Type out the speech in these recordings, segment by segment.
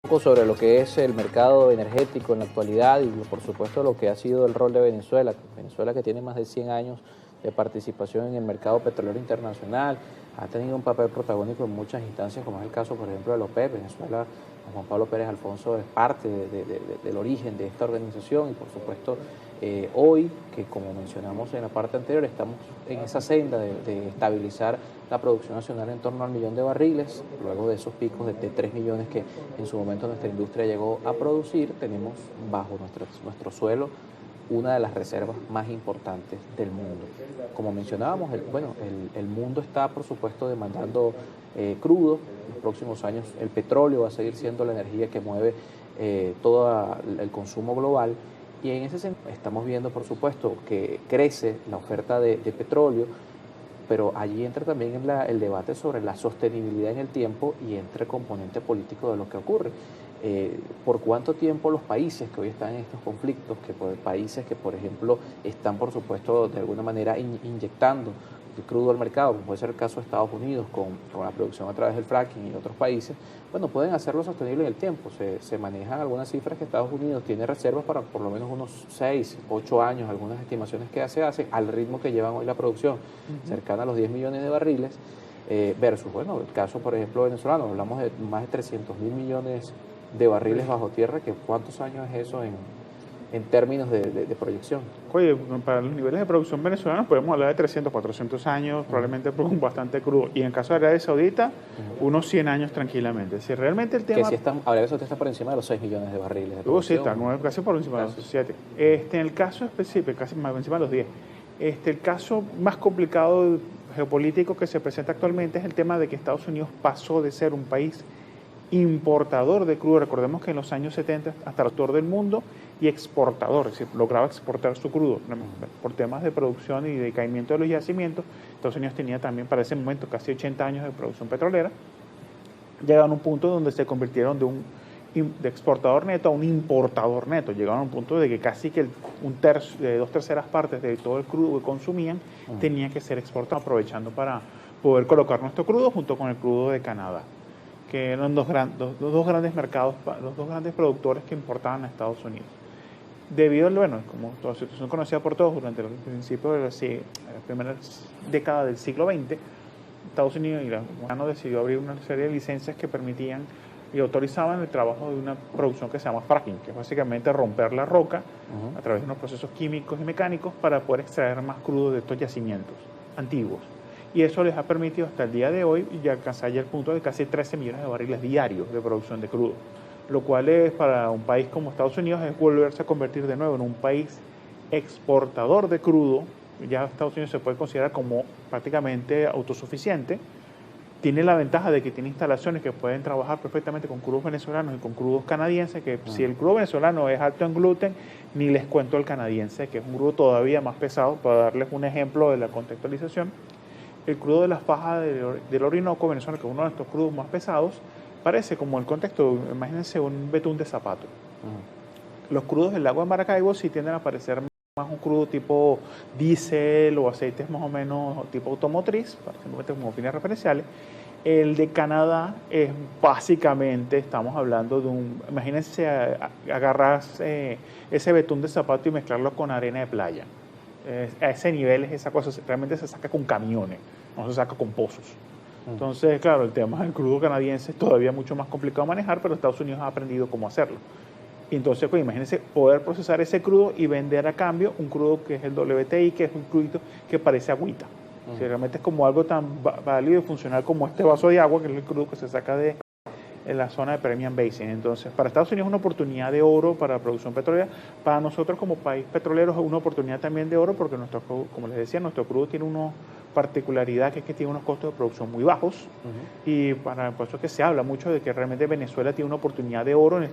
Poco sobre lo que es el mercado energético en la actualidad y por supuesto lo que ha sido el rol de Venezuela. Venezuela, que tiene más de 100 años de participación en el mercado petrolero internacional, ha tenido un papel protagónico en muchas instancias, como es el caso, por ejemplo, de la OPEP. Venezuela, con Juan Pablo Pérez Alfonso, es parte del origen de esta organización y por supuesto hoy, que como mencionamos en la parte anterior, estamos en esa senda de estabilizar la producción nacional en torno al 1.000.000 de barriles, luego de esos picos de 3 millones que en su momento nuestra industria llegó a producir. Tenemos bajo nuestro suelo una de las reservas más importantes del mundo. Como mencionábamos, el mundo está, por supuesto, demandando crudo. En los próximos años el petróleo va a seguir siendo la energía que mueve todo el consumo global. Y en ese sentido estamos viendo, por supuesto, que crece la oferta de petróleo, pero allí entra también el debate sobre la sostenibilidad en el tiempo y entra el componente político de lo que ocurre. ¿Por cuánto tiempo los países que hoy están en estos conflictos, países que, por ejemplo, están, por supuesto, de alguna manera inyectando el crudo al mercado, como puede ser el caso de Estados Unidos con la producción a través del fracking y otros países, bueno, pueden hacerlo sostenible en el tiempo? Se manejan algunas cifras que Estados Unidos tiene reservas para por lo menos unos 6, 8 años, algunas estimaciones que se hacen al ritmo que llevan hoy la producción, cercana a los 10 millones de barriles, versus, bueno, el caso, por ejemplo, venezolano, hablamos de más de 300.000 millones de barriles bajo tierra, que ¿cuántos años es eso en términos de proyección? Oye, para los niveles de producción venezolanos podemos hablar de 300, 400 años, probablemente con bastante crudo. Y en el caso de Arabia Saudita, unos 100 años tranquilamente. Si realmente el tema... Que si Arabia Saudita está por encima de los 6 millones de barriles de producción. Sí, está casi por encima de los 7. En el caso específico, casi más encima de los 10. El caso más complicado geopolítico que se presenta actualmente es el tema de que Estados Unidos pasó de ser un país importador de crudo. Recordemos que en los años 70 hasta el autor del mundo y exportador, es decir, lograba exportar su crudo. Por temas de producción y de caimiento de los yacimientos, Estados Unidos tenía también para ese momento casi 80 años de producción petrolera. Llegaron a un punto donde se convirtieron de exportador neto a un importador neto. Llegaron a un punto de que casi que dos terceras partes de todo el crudo que consumían tenía que ser exportado, aprovechando para poder colocar nuestro crudo junto con el crudo de Canadá, que eran los dos grandes mercados, los dos grandes productores que importaban a Estados Unidos. Debido al, como toda la situación conocida por todos, durante el principio de la primera década del siglo XX, Estados Unidos y la Unión decidió abrir una serie de licencias que permitían y autorizaban el trabajo de una producción que se llama fracking, que es básicamente romper la roca a través de unos procesos químicos y mecánicos para poder extraer más crudo de estos yacimientos antiguos. Y eso les ha permitido hasta el día de hoy ya alcanzar ya el punto de casi 13 millones de barriles diarios de producción de crudo, lo cual es para un país como Estados Unidos es volverse a convertir de nuevo en un país exportador de crudo. Ya Estados Unidos se puede considerar como prácticamente autosuficiente. Tiene la ventaja de que tiene instalaciones que pueden trabajar perfectamente con crudos venezolanos y con crudos canadienses, que si el crudo venezolano es alto en gluten, ni les cuento el canadiense, que es un crudo todavía más pesado. Para darles un ejemplo de la contextualización, el crudo de la faja del Orinoco venezolano, que es uno de estos crudos más pesados, parece como el contexto, imagínense un betún de zapato. Los crudos del lago de Maracaibo sí tienden a parecer más un crudo tipo diésel o aceites más o menos tipo automotriz, simplemente como fines referenciales. El de Canadá es básicamente, estamos hablando de imagínense agarrar ese betún de zapato y mezclarlo con arena de playa. A ese nivel es esa cosa, realmente se saca con camiones, no se saca con pozos. Entonces, claro, el tema del crudo canadiense es todavía mucho más complicado de manejar, pero Estados Unidos ha aprendido cómo hacerlo. Y entonces, pues imagínense poder procesar ese crudo y vender a cambio un crudo que es el WTI, que es un crudito que parece agüita. Si realmente es como algo tan válido y funcional como este vaso de agua, que es el crudo que se saca de la zona de Permian Basin. Entonces, para Estados Unidos es una oportunidad de oro para la producción petrolera. Para nosotros como país petrolero es una oportunidad también de oro porque como les decía, nuestro crudo tiene una particularidad que es que tiene unos costos de producción muy bajos. Y por eso es que se habla mucho de que realmente Venezuela tiene una oportunidad de oro en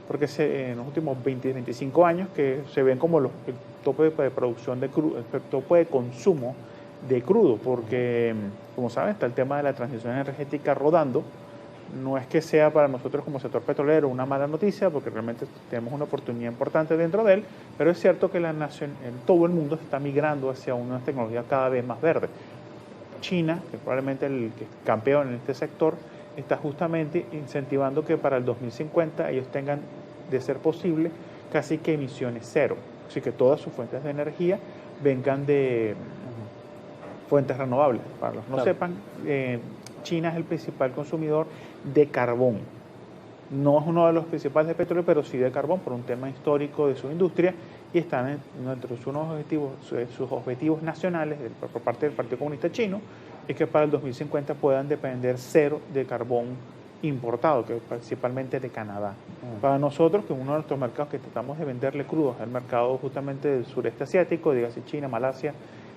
porque en los últimos 20, 25 años que se ven como el tope de producción de crudo, el tope de consumo de crudo, porque como saben está el tema de la transición energética rodando. No es que sea para nosotros como sector petrolero una mala noticia, porque realmente tenemos una oportunidad importante dentro de él, pero es cierto que todo el mundo se está migrando hacia una tecnología cada vez más verde. China, que probablemente el campeón en este sector, está justamente incentivando que para el 2050 ellos tengan, de ser posible, casi que emisiones cero. Así que todas sus fuentes de energía vengan de fuentes renovables. Para los que no sepan, China es el principal consumidor de carbón. No es uno de los principales de petróleo, pero sí de carbón por un tema histórico de su industria, y están dentro de sus objetivos nacionales por parte del Partido Comunista Chino, es que para el 2050 puedan depender cero de carbón importado, que es principalmente de Canadá. Para nosotros, que uno de nuestros mercados que tratamos de venderle crudos es el mercado justamente del sureste asiático, dígase China, Malasia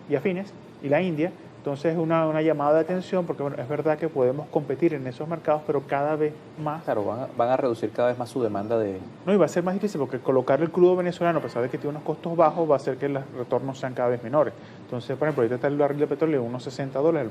y afines, y la India. Entonces es una llamada de atención porque bueno, es verdad que podemos competir en esos mercados, pero cada vez más... Claro, van a reducir cada vez más su demanda de... No, y va a ser más difícil porque colocar el crudo venezolano, a pesar de que tiene unos costos bajos, va a hacer que los retornos sean cada vez menores. Entonces, por ejemplo, ahorita está el barril de petróleo unos $60, el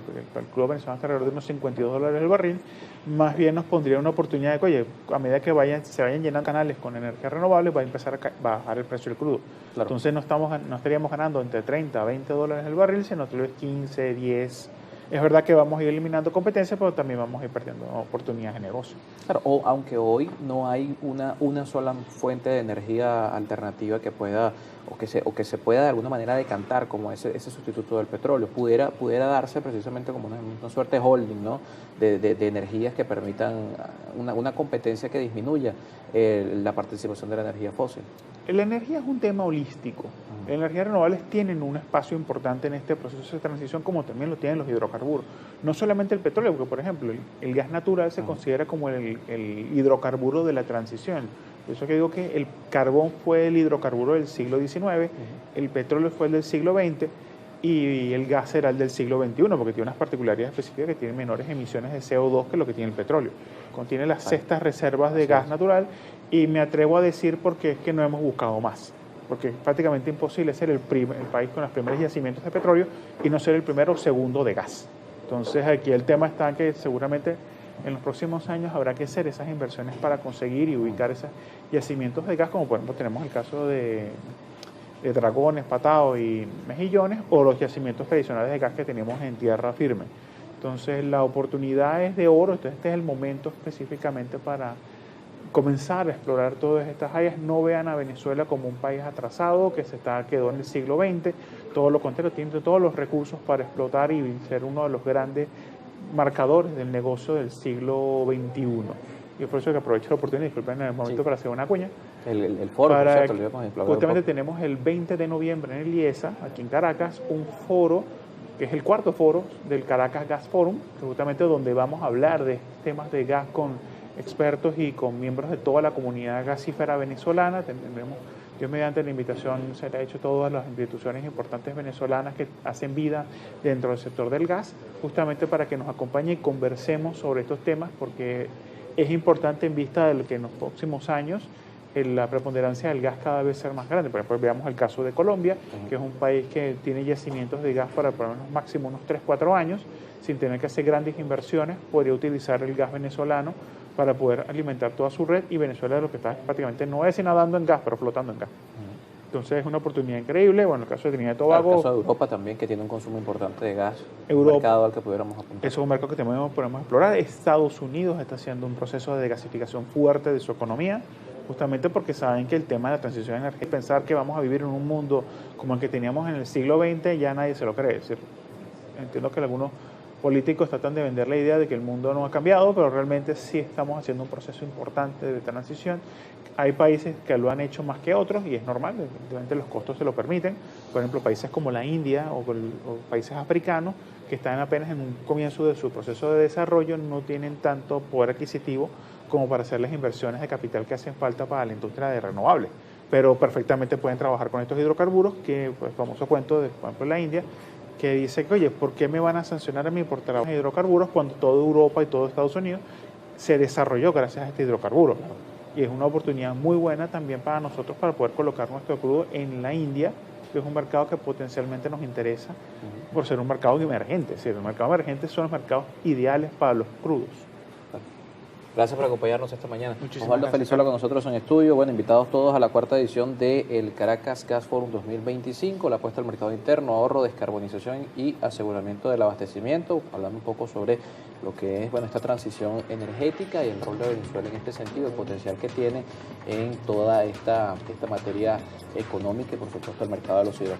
crudo venezolano está alrededor de unos $52 el barril, más bien nos pondría una oportunidad de que, oye, a medida que se vayan llenando canales con energía renovable, va a empezar a bajar el precio del crudo. Claro. Entonces no estaríamos ganando entre 30 a $20 el barril, sino tal vez 15, 10. Es verdad que vamos a ir eliminando competencia, pero también vamos a ir perdiendo oportunidades de negocio. Claro, aunque hoy no hay una sola fuente de energía alternativa que pueda o que se pueda de alguna manera decantar como ese sustituto del petróleo, pudiera darse precisamente como una suerte de holding, ¿no? de energías que permitan una competencia que disminuya la participación de la energía fósil. La energía es un tema holístico. Las energías renovables tienen un espacio importante en este proceso de transición, como también lo tienen los hidrocarburos. No solamente el petróleo, porque por ejemplo el gas natural se considera como el hidrocarburo de la transición. Por eso que digo que el carbón fue el hidrocarburo del siglo XIX, el petróleo fue el del siglo XX y el gas era el del siglo XXI, porque tiene unas particularidades específicas que tiene menores emisiones de CO2 que lo que tiene el petróleo. Contiene las sextas reservas de gas natural, y me atrevo a decir porque es que no hemos buscado más. Porque es prácticamente imposible ser el país con los primeros yacimientos de petróleo y no ser el primero o segundo de gas. Entonces aquí el tema está que seguramente en los próximos años habrá que hacer esas inversiones para conseguir y ubicar esos yacimientos de gas, como por ejemplo tenemos el caso de Dragones, Patao y Mejillones, o los yacimientos tradicionales de gas que tenemos en tierra firme. Entonces la oportunidad es de oro, entonces este es el momento específicamente para comenzar a explorar todas estas áreas. No vean a Venezuela como un país atrasado que quedó en el siglo XX, todo lo contrario, tiene todos los recursos para explotar y ser uno de los grandes marcadores del negocio del siglo XXI. Y por eso que aprovecho la oportunidad, disculpen en el momento para hacer una cuña. El foro, para, justamente tenemos el 20 de noviembre en el IESA, aquí en Caracas, un foro que es el cuarto foro del Caracas Gas Forum, que justamente donde vamos a hablar de temas de gas con expertos y con miembros de toda la comunidad gasífera venezolana. Tendremos, Dios mediante la invitación, se le ha hecho a todas las instituciones importantes venezolanas que hacen vida dentro del sector del gas, justamente para que nos acompañe y conversemos sobre estos temas, porque es importante en vista de que en los próximos años la preponderancia del gas cada vez ser más grande. Por ejemplo, veamos el caso de Colombia, que es un país que tiene yacimientos de gas para por lo menos máximo unos 3-4 años, sin tener que hacer grandes inversiones, podría utilizar el gas venezolano para poder alimentar toda su red, y Venezuela lo que está prácticamente, no es nadando en gas, pero flotando en gas. Entonces es una oportunidad increíble. Bueno, el caso de Trinidad y Tobago. El caso de Europa también, que tiene un consumo importante de gas. Un mercado al que pudiéramos apuntar. Es un mercado que podemos explorar. Estados Unidos está haciendo un proceso de desgasificación fuerte de su economía, justamente porque saben que el tema de la transición energética, pensar que vamos a vivir en un mundo como el que teníamos en el siglo XX, ya nadie se lo cree. Es decir, entiendo que algunos políticos tratan de vender la idea de que el mundo no ha cambiado, pero realmente sí estamos haciendo un proceso importante de transición. Hay países que lo han hecho más que otros y es normal, evidentemente los costos se lo permiten. Por ejemplo, países como la India o países africanos que están apenas en un comienzo de su proceso de desarrollo no tienen tanto poder adquisitivo como para hacer las inversiones de capital que hacen falta para la industria de renovables, pero perfectamente pueden trabajar con estos hidrocarburos, que pues, el famoso cuento de, por ejemplo, la India, que dice que, oye, ¿por qué me van a sancionar a mí por trabajar en hidrocarburos cuando toda Europa y todo Estados Unidos se desarrolló gracias a este hidrocarburo? Y es una oportunidad muy buena también para nosotros para poder colocar nuestro crudo en la India, que es un mercado que potencialmente nos interesa por ser un mercado emergente. Es decir, los mercados emergentes son los mercados ideales para los crudos. Gracias por acompañarnos esta mañana. Muchísimas Osvaldo gracias. Felizuela con nosotros en estudio. Bueno, invitados todos a la cuarta edición del Caracas Gas Forum 2025, la apuesta al mercado interno, ahorro, descarbonización y aseguramiento del abastecimiento, hablando un poco sobre lo que es esta transición energética y el rol de Venezuela en este sentido, el potencial que tiene en toda esta materia económica y por supuesto el mercado de los hidrocarburos.